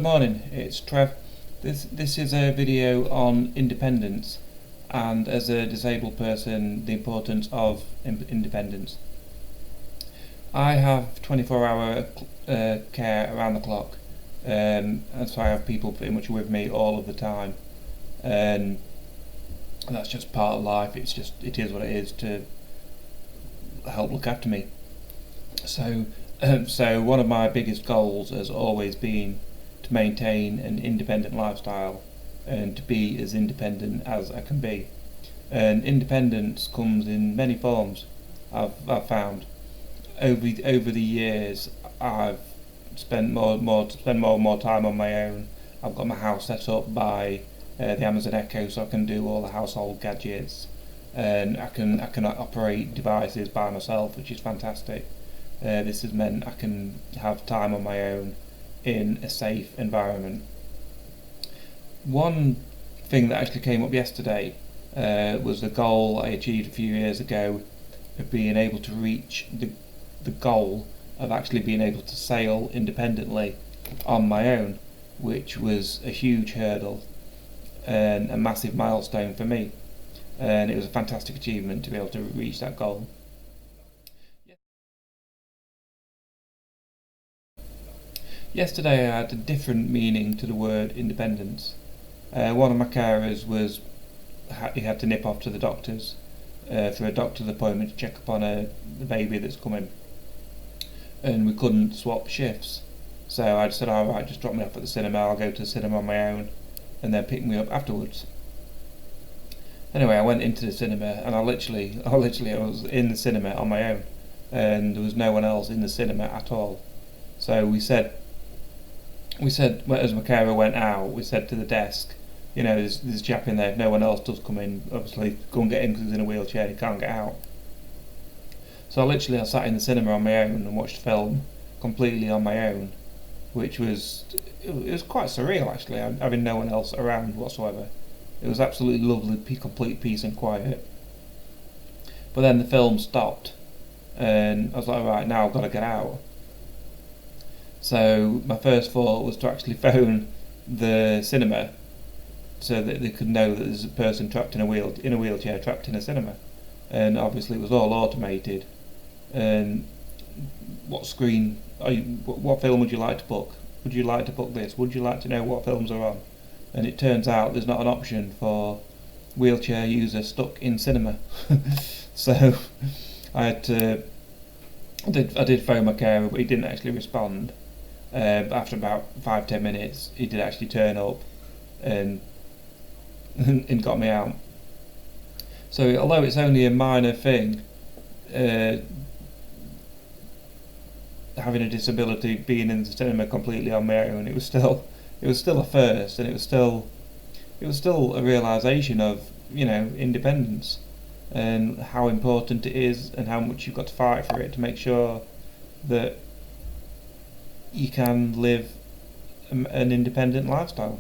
Good morning, it's Trev. This is a video on independence and, as a disabled person, the importance of independence. I have 24-hour care around the clock, and so I have people pretty much with me all of the time, and that's just part of life. It is what it is to help look after me. So one of my biggest goals has always been to maintain an independent lifestyle and to be as independent as I can be. And independence comes in many forms. I've found over the years I've spent more and more time on my own. I've got my house set up by the Amazon Echo, so I can do all the household gadgets, and I can operate devices by myself, which is fantastic. This has meant I can have time on my own in a safe environment. One thing that actually came up yesterday was the goal I achieved a few years ago of being able to reach the goal of actually being able to sail independently on my own, which was a huge hurdle and a massive milestone for me, and it was a fantastic achievement to be able to reach that goal. Yesterday I had a different meaning to the word independence. One of my carers he had to nip off to the doctors for a doctor's appointment to check upon the baby that's coming, and we couldn't swap shifts. So I just said, alright, just drop me off at the cinema, I'll go to the cinema on my own and then pick me up afterwards. Anyway, I went into the cinema and I was in the cinema on my own, and there was no one else in the cinema at all. So we said as my carer went out, we said to the desk, there's a chap in there, if no one else does come in, obviously go and get him because he's in a wheelchair and he can't get out. So I sat in the cinema on my own and watched film completely on my own, which was quite surreal actually, having no one else around whatsoever. It was absolutely lovely, complete peace and quiet. But then the film stopped and I was like, right, now I've got to get out. So my first thought was to actually phone the cinema so that they could know that there's a person trapped in a wheelchair trapped in a cinema. And obviously it was all automated. And what film would you like to book? Would you like to book this? Would you like to know what films are on? And it turns out there's not an option for wheelchair user stuck in cinema. So I did phone my carer, but he didn't actually respond. After about 5-10 minutes, he did actually turn up and got me out. So although it's only a minor thing, having a disability, being in the cinema completely on my own, it was still a first, and it was still a realisation of independence and how important it is and how much you've got to fight for it to make sure that you can live an independent lifestyle.